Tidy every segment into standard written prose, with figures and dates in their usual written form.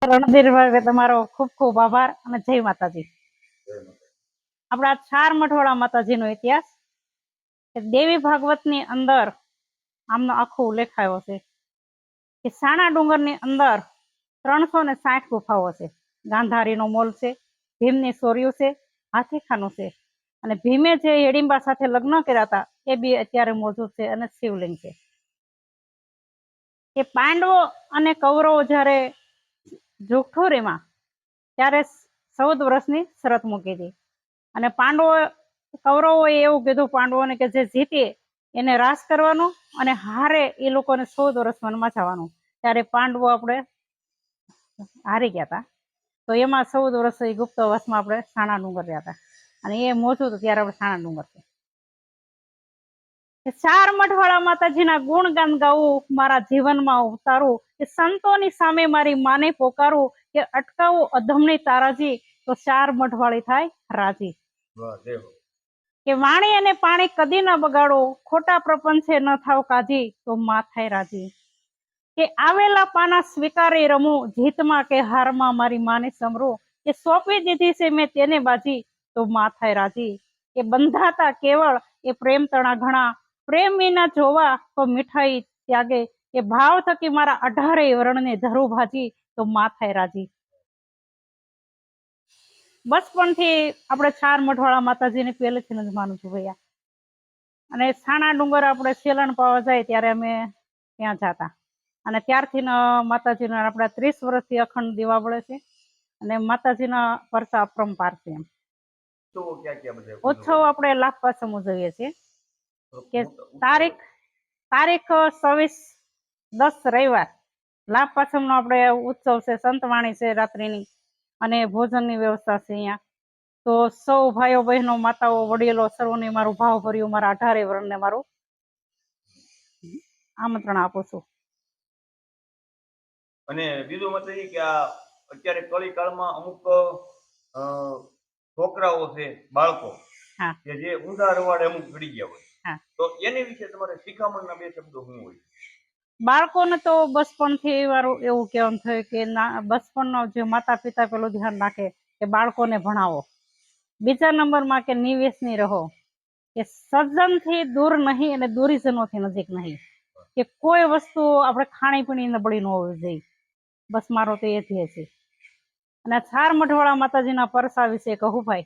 રણધીરભાઈ તમારો ખૂબ ખૂબ આભાર અને જય માતાજી. આપણા ચાર મઠવાળા માતાજીનો ઇતિહાસ દેવી ભાગવતની અંદર આમનો આખો ઉલ્લેખ આવ્યો છે કે સાણા ડુંગરની અંદર 360 ગુફાઓ છે. ગાંધારીનો મોલ છે, ભીમની સોર્યું છે, હાથીખાનું છે, અને ભીમે જે હિડિંબા સાથે લગ્ન કર્યા હતા એ બી અત્યારે મોજૂદ છે, અને શિવલિંગ છે. કે પાંડવો અને કૌરવો જ્યારે જોગઠોરીમાં ત્યારે 14 વર્ષની શરત મૂકી હતી, અને કૌરવોએ એવું કીધું પાંડવોને કે જે જીતે એને રાસ કરવાનો અને હારે એ લોકોને 14 વર્ષ વનમાં જવાનું. ત્યારે પાંડવો આપણે હારી ગયા હતા, તો એમાં 14 વર્ષ ગુપ્તવાસમાં આપણે સાણા ડુંગર રહ્યા હતા, અને એ મોજું હતું ત્યારે આપણે સાણા ડુંગર છે. ચાર મઠવાળા માતાજીના ગુણગાન ગાવું, મારા જીવનમાં ઉતારું, કે સંતોની સામે મારી માને પોકારું, કે અટકાવું અધમની તારાજી, તો ચાર મઠવાળી થાય રાજી. કે વાણી અને પાણી કદી ન બગાડો, ખોટા પ્રપંચે ન થાવ કાજી, તો માં થાય રાજી. કે આવેલા પાના સ્વીકારી રમું, જીતમાં કે હારમાં મારી માને સમરું, કે સોંપી દીધી છે મેં તેને બાજી, તો માં થાય રાજી. કે બંધાતા કેવળ એ પ્રેમ તણા ઘણા, પ્રેમ વિના જોવા તો મીઠાઈ ત્યાગે, કે ભાવ થકી મારા 18 વર્ણને ધરું ભાજી, તો માં થાય રાજી. બચપણથી આપણે ચાર મઠવાળા માતાજીને પહેલેથી જ માનું છું ભૈયા. અને સાણા ડુંગર આપણે સેલણ પાવા જાય ત્યારે અમે ત્યાં જતા, અને ત્યારથી માતાજીના આપણા 30 વર્ષથી અખંડ દીવા બળે છે, અને માતાજીના પરસા અપરંપાર છે. એમ ઉત્સવ આપણે લાખ પાસમ ઉજવીએ છીએ. કે તારીખ 26/10 રવિવાર લાભ પાસમનો આપણે ઉત્સવ છે. સંતવાણી છે રાત્રિની, અને ભોજનની વ્યવસ્થા છે અહીંયા. તો સૌ ભાઈઓ બહેનો માતાઓ વડીલો સર્વને મારું ભાવ ભર્યું મારા 18 વર્ણને મારું આમંત્રણ આપું છું. અને બીજું મત એ કે આ અત્યારે કળી કાળમાં અમુક છોકરાઓ છે, બાળકો કે જે ઊંધા રવાડે અમુક પડી ગયા હોય, તો એની વિશે તમારે શિખામણના બે શબ્દો શું હોય? બાળકોને તો બચપણથી મારું એવું કહેવાનું થયું કે બચપણનો જે માતા પિતા પેલું ધ્યાન રાખે કે બાળકોને ભણાવો. બીજા નંબરમાં કે નિવેશની રહો, કે સજ્જનથી દૂર નહીં અને દુરીજનોથી નજીક નહીં, કે કોઈ વસ્તુ આપણે ખાણીપીણી નબળી ન હોવી જોઈએ. બસ મારો તો એ ધ્યેય છે. અને ચાર મઠવાળા માતાજીના પરસા વિશે કહું ભાઈ,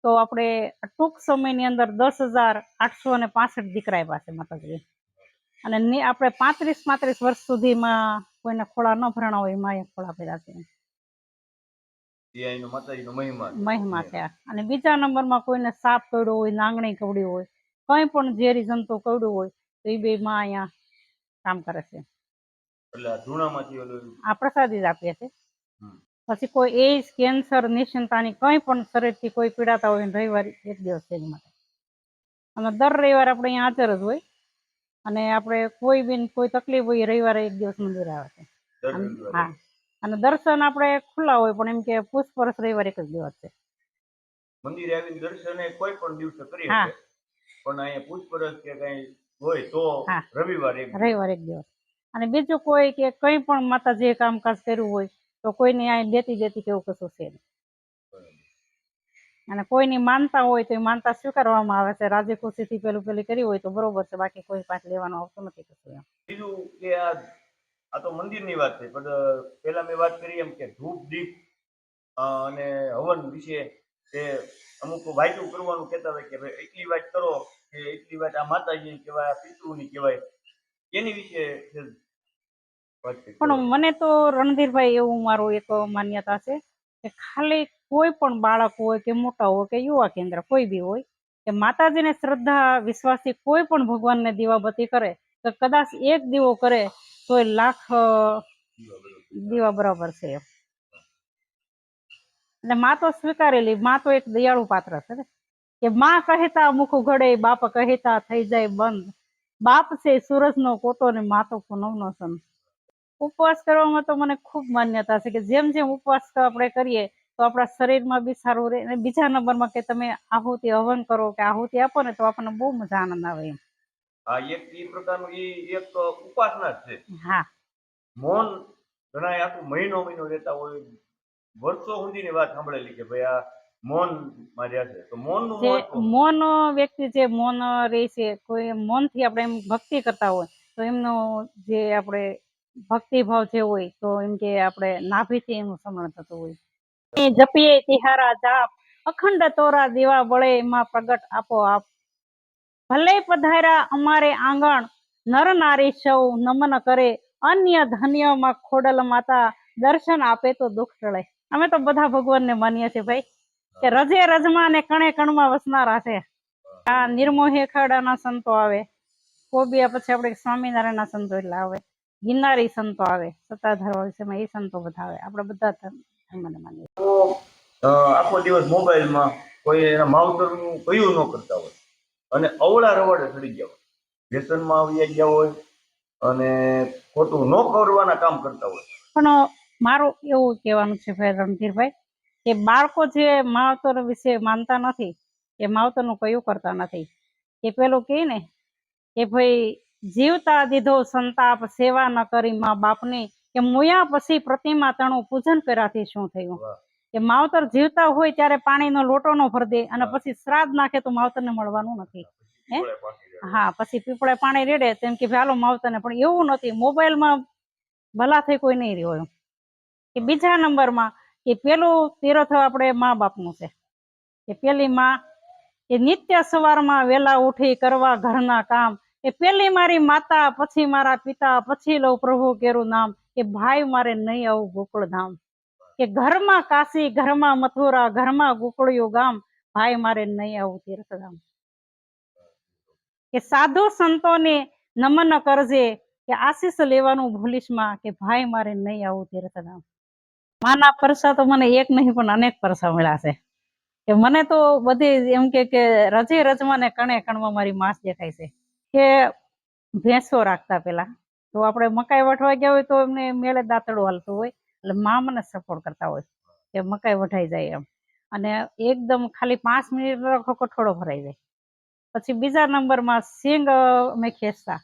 તો આપણે ટૂંક સમયની અંદર 10,865 દીકરા આપ્યા છે માતાજી. અને આપણે 35 વર્ષ સુધીમાં કોઈને ખોળા ન ભરણા હોય એમાં ખોળા ભર્યા છે. મહિમા છે. અને બીજા નંબરમાં કોઈને સાપ કરડ્યો હોય, નાંગણી કવડી હોય, કઈ પણ ઝેરી જંતુ કવડ્યું હોય તો એ બે માં અહીંયા કામ કરે છે. આ પ્રસાદી જ આપીએ છીએ. પછી કોઈ એઇડ્સ, કેન્સર, નિશ્ચિંતાની કઈ પણ શરીરથી કોઈ પીડાતા હોય રવિવાર એક દિવસ છે એની માટે. અને દર રવિવાર આપણે અહીંયા હાજર જ હોય, અને આપણે કોઈ બી કોઈ તકલીફ હોય રવિવારે એક દિવસ મંદિર આવે છે. હા, અને દર્શન આપણે ખુલ્લા હોય, પણ એમ કે પુષ્પરસ રવિવાર એક જ દિવસ છે. મંદિરે આવીને દર્શન કોઈ પણ દિવસે કરી શકે, પણ અહીંયા પુષ્પરસ કે કઈ હોય તો રવિવાર એક દિવસ. અને બીજું કોઈ કે કઈ પણ માતાજીએ કામકાજ કર્યું હોય તો કોઈને અહીં દેતી કેવું કશું છે. અને કોઈની માનતા હોય તો એ માનતા સ્વીકારવામાં આવે છે. રાજી ખુશીથી પેલી કરી હોય તો બરોબર છે, બાકી કોઈ પાસે લેવાનું આવતું નથી કશું. બીજું કે આ તો મંદિરની વાત છે, પણ પેલા મેં વાત કરી એમ કે ધૂપ દીપ અને હવન વિશે કે અમુક વાંચું કરવાનું કહેતા હોય કે ભાઈ એટલી વાત કરો કે એટલી વાત આ માતાજી કહેવાય, આ પિતૃની કહેવાય, એની વિશે પણ મને તો રણધીરભાઈ એવું મારું એક માન્યતા છે કે ખાલી કોઈ પણ બાળક હોય કે મોટા હોય કે યુવા કેન્દ્ર કોઈ બી હોય, કે માતાજીને શ્રદ્ધા વિશ્વાસથી કોઈ પણ ભગવાનને દીવાબત્તી કરે તો કદાચ એક દીવો કરે તો 1,00,000 દીવા બરાબર છે. એટલે માં તો સ્વીકારેલી, માં તો એક દયાળુ પાત્ર છે ને, કે માં કહેતા મુખ ઉઘડે, બાપ કહેતા થઈ જાય બંધ, બાપ છે સૂરજનો કોટો ને માં તો પૂનમનો સન. ઉપવાસ કરવામાં તો મને ખૂબ માન્યતા છે કે જેમ જેમ ઉપવાસ આપણે કરીએ તો આપણા શરીરમાં બી સારું રહે. અને બીજા નંબરમાં કે તમે આહુતિ હવન કરો કે આહુતિ આપો ને તો આપણને બહુ મજા આનંદ આવે એમ. હા, એક પ્રકારનું એક ઉપાસના છે. હા, મૌન ઘણા આખું મહિનો મહિનો રહેતા હોય, વર્ષો સુધીની વાત સાંભળેલી કે ભાઈ આ મૌન માં રહ્યા છે. તો મૌનનું જે મહત્વ મૌન વ્યક્તિ જે મૌન રહે છે, કોઈ મૌનથી આપણે એમ ભક્તિ કરતા હોય તો એમનો જે આપણે ભક્તિભાવ જે હોય તો એમ કે આપણે નાભીથી એનું સમરણ થતું હોય. એ જપીએ તિહારા જાપ અખંડ તોરા દીવા બળે એમાં પ્રગટ આપોઆપ. ભલે પધાર્યા અમારે આંગણ નર નારી સૌ નમન કરે, અન્ય ધન્યમાં ખોડલ માતા દર્શન આપે તો દુઃખ ટળે. અમે તો બધા ભગવાનને માનીએ છીએ ભાઈ, કે રજે રજમાં ને કણે કણમાં વસનારા છે. આ નિર્મોહી અખાડાના સંતો આવે, કોબિયા પછી આપણે સ્વામિનારાયણના સંતો એટલે આવે, ગિરનારી સંતો આવે, સત્તાધાર વિષયમાં એ સંતો બધા આવે. આપણે બધા ધર્મને માનીએ. તો આખો દિવસ મોબાઈલમાં કોઈ એના માવતરનું કયું ન કરતા હોય અને અવળા રવાડે ચડી ગયા હોય, વ્યસનમાં આવી ગયા હોય અને ખોટું ન કરવાના કામ કરતા હોય. પણ મારું એવું કહેવાનું છે ભાઈ રણધીરભાઈ, કે બાળકો જે માવતર વિશે માનતા નથી, એ માવતરનું કયું કરતા નથી. કે પેલું કહે ને કે ભાઈ જીવતા દીધો સંતાપ, સેવા ન કરી મા બાપની, કે મુયા પછી પ્રતિમા તણું પૂજન કર્યાથી શું થયું. કે માવતર જીવતા હોય ત્યારે પાણીનો લોટો નો ભરી દે અને પછી શ્રાદ્ધ નાખે તો માવતરને મળવાનું નથી. હા, પછી પીપળે પાણી રેડે તેમ કે હાલો માવતરને, પણ એવું નથી. મોબાઈલમાં ભલા થઈ કોઈ નહીં રહ્યો. કે બીજા નંબરમાં કે પેલું તીર્થ આપણે મા બાપનું છે, કે પેલી માં એ નિત્ય સવારમાં વેલા ઉઠી કરવા ઘરના કામ, એ પેલી મારી માતા, પછી મારા પિતા, પછી લઉં પ્રભુ કેરું નામ, કે ભાઈ મારે નહીં આવું ગોકુળ ધામ. કે ઘરમાં કાશી, ઘરમાં મથુરા, ઘરમાં ગોકુળિયું ગામ, ભાઈ મારે નહીં આવું તીર્થધામ. કે સાધુ સંતોને નમન કરજે, કે આશીષ લેવાનું ભૂલીશ માં, કે ભાઈ મારે નહીં આવું તીર્થધામ. માના પરસા તો મને એક નહીં પણ અનેક પરસા મળ્યા છે. કે મને તો બધી એમ કે રજે રજમાં ને કણે કણમાં મારી માસ દેખાય છે. કે ભેંસો રાખતા પેલા તો આપણે મકાઈ વઢવા ગયા હોય તો એમને મેળે દાંતડું હાલતું હોય, એટલે માં મને સપોર્ટ કરતા હોય કે મકાઈ વઢાઈ જાય એમ, અને એકદમ ખાલી 5 મિનિટ કઠોળો ભરાઈ જાય. પછી બીજા નંબરમાં સિંગ અમે ખેંચતા,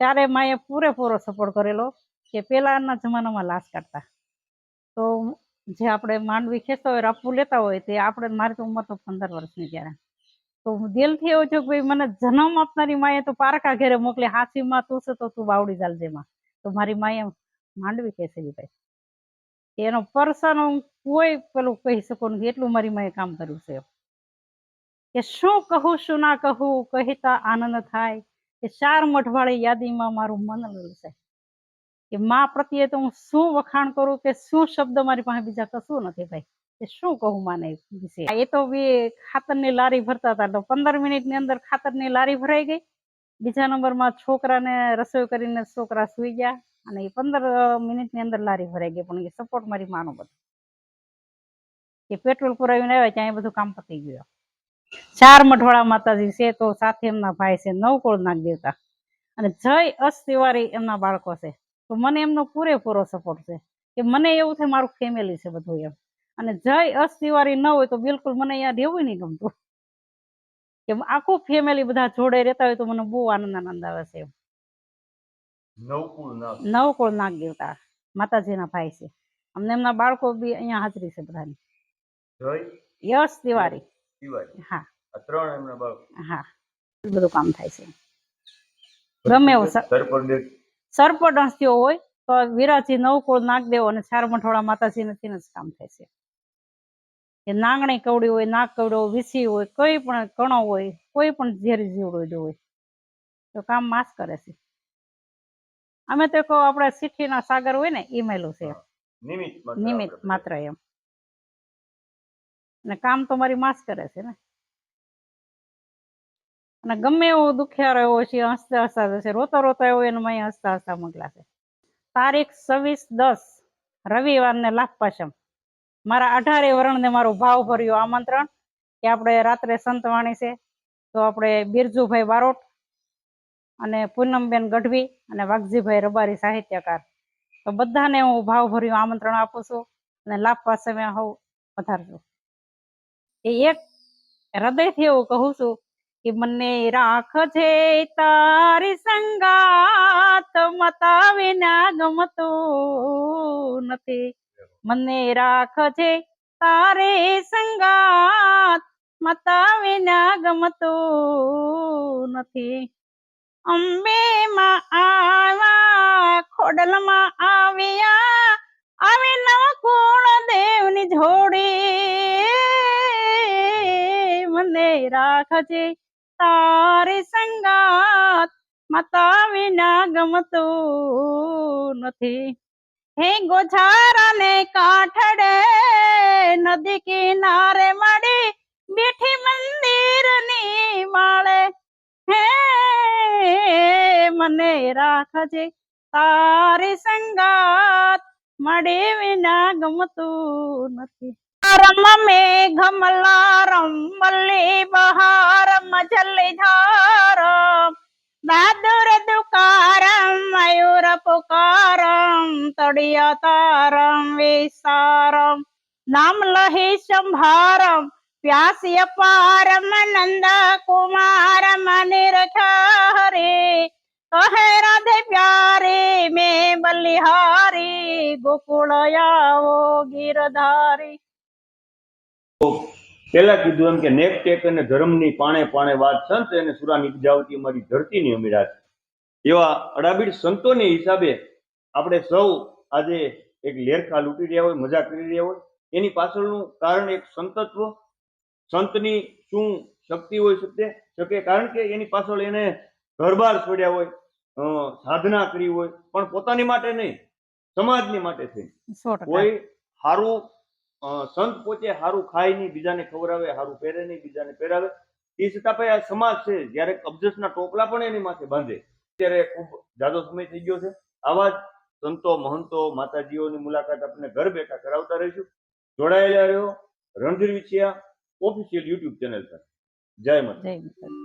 ત્યારે માએ પૂરેપૂરો સપોર્ટ કરેલો. કે પેલાના જમાનામાં લાશ કાઢતા તો જે આપણે માંડવી ખેંચતા હોય, રાપવું લેતા હોય, તે આપણે, મારી તો ઉંમર તો 15 વર્ષની ત્યારે, તો દિલથી એવું થયું કે ભાઈ મને જન્મ આપનારી માએ તો પારકા ઘેરે મોકલી, હાથીમાં તું છે તો તું બાવડી ચાલજે માં. તો મારી માએ માંડવી ખેંચેલી ભાઈ. એનો પરસાનો કોઈ પેલું કહી શકો નથી, એટલું મારી માએ કામ કર્યું છે. કે શું કહું શું ના કહું, કહેતા આનંદ થાય, કે 4 મઠવાળી યાદીમાં મારું મન લલસે. કે માં પ્રત્યે તો હું શું વખાણ કરું, કે શું શબ્દ મારી પાસે બીજા કશું નથી ભાઈ, કે શું કહું માને વિશે. એ તો બી ખાતરની લારી ભરતા હતા, તો 15 મિનિટની અંદર ખાતરની લારી ભરાઈ ગઈ. બીજા નંબરમાં છોકરાને રસોઈ કરીને છોકરા સુઈ ગયા, અને એ 15 મિનિટની અંદર લારી ભરાઈ ગઈ. પણ એ સપોર્ટ મારી માનો બધું, કે પેટ્રોલ પુરાવીને આવ્યા ત્યાં બધું કામ પતી ગયું. 4 મઠવાળા માતાજી છે, તો સાથે એમના ભાઈ છે, 9 કોળ નાગ દેવતા, અને જય અસ તિવારી એમના બાળકો છે. તો મને એમનો પૂરેપૂરો સપોર્ટ છે, કે મને એવું થાય મારું ફેમિલી છે બધું એમ. અને જય અસ તિવારી ન હોય તો બિલકુલ મને અહીંયા રહેવું નહીં ગમતું, કે આખું ફેમિલી બધા જોડે રહેતા હોય તો મને બહુ આનંદ આવે છે. નવકુળ નાગ દેવતા માતાજીના ભાઈ છે, અમને એમના બાળકો બી અહીંયા હાજરી છે બધાની. યશ તિવારી. હા, 3 એમના બાળકો. હા, બધું કામ થાય છે. ગમે એવું સરપંચ થયો હોય તો વિરાજી 9 કોળ નાગદેવ અને 4 મઠવાળા માતાજીને જ કામ થાય છે. કે નાંગણી કવડી હોય, નાગ કવડો, વિસી હોય, કોઈ પણ કણો હોય, કોઈ પણ ઝેરી જીવડો હોય તો કામ માસ કરે છે. અમે તો કહો આપણે સિઠ્ઠીના સાગર હોય ને એ મેલું છે, નિમિત્ત માત્ર એમ. અને કામ તો મારી માસ કરે છે ને. અને ગમે એવું દુખિયારો એવો છે, હસતા હસતા છે, રોતા રોતા એવો એને મેં હસતા હસતા મોકલા છે. તારીખ 26/10 રવિવારને લાભ પાચમ, મારા 18 વરણને મારું ભાવ ભર્યું આમંત્રણ, કે આપણે રાત્રે સંતવાણી છે. તો આપણે બિરજુભાઈ બારોટ અને પૂનમબેન ગઢવી અને વાઘજીભાઈ રબારી સાહિત્યકાર, તો બધાને હું ભાવ ભર્યું આમંત્રણ આપું છું, અને લાભ પાચમે હું પધારજો. એ એક હૃદયથી એવું કહું છું કે મને રાખજે તારી સંગાત માતા વિના ગમતું નથી. મને રાખજે તારી સંગાત માતા વિના ગમતું નથી. અંબે માં આવ્યા ખોડલમાં આવ્યા આવે નવકુળ દેવની જોડી. મને રાખજે તારી સંગાત માતા વિના ગમતું નથી. હે ગોઝારાને કાંઠડે નદી કિનારે મળી બેઠી મંદિરની માળે. હે મને રાખજે તારી સંગાત મળે વિના ગમતું નથી. રમ મેઘ મલારમ મલ્લી બહારમ જલ્લી ધારમ દાદુર દુકારમ મયુર પુકારમ તળિયા તારમ વિસારમ નામ લહી સંભારમ વ્યાસ્ય પારમ નંદ કુમાર નિરખ્યા હરે કહે રાધે પ્યારે મેં બલિહારી ગોકુળ આવો ગીરધારી. પેલા કીધું એમ કે નેક ટેક અને ધર્મની પાણે પાણે વાત સંત અને સુરાની ઉપજાવતી અમારી ધરતીની અમીરાત. એવા અડાબીડ સંતોની હિસાબે આપણે સૌ આજે એક લેરખા લૂંટી રહ્યા હોય, મજા કરી રહ્યા હોય. એની પાછળનું કારણ એક સંતત્વ, સંતની શું શક્તિ હોઈ શકે, કારણ કે એની પાછળ એને ઘરબાર છોડ્યા હોય, સાધના કરી હોય, પણ પોતાની માટે નહીં, સમાજની માટે થઈ. 100%. કોઈ સારું સંત પોતે સારું ખાય નહીં, બીજાને ખવડાવે, સારું પહેરે નહીં, બીજાને પહેરાવે. એ છતાં ભાઈ આ સમાજ છે, જ્યારે અબજસના ટોપલા પણ એની માથે બાંધે. ત્યારે ખૂબ જાજો સમય થઈ ગયો છે. આવા જ સંતો, મહંતો, માતાજીઓની મુલાકાત આપણે ઘર બેઠા કરાવતા રહીશું. જોડાયેલા રહ્યો Randhir Vinchhiya official YouTube channel પર. જય માતા. જય માતા.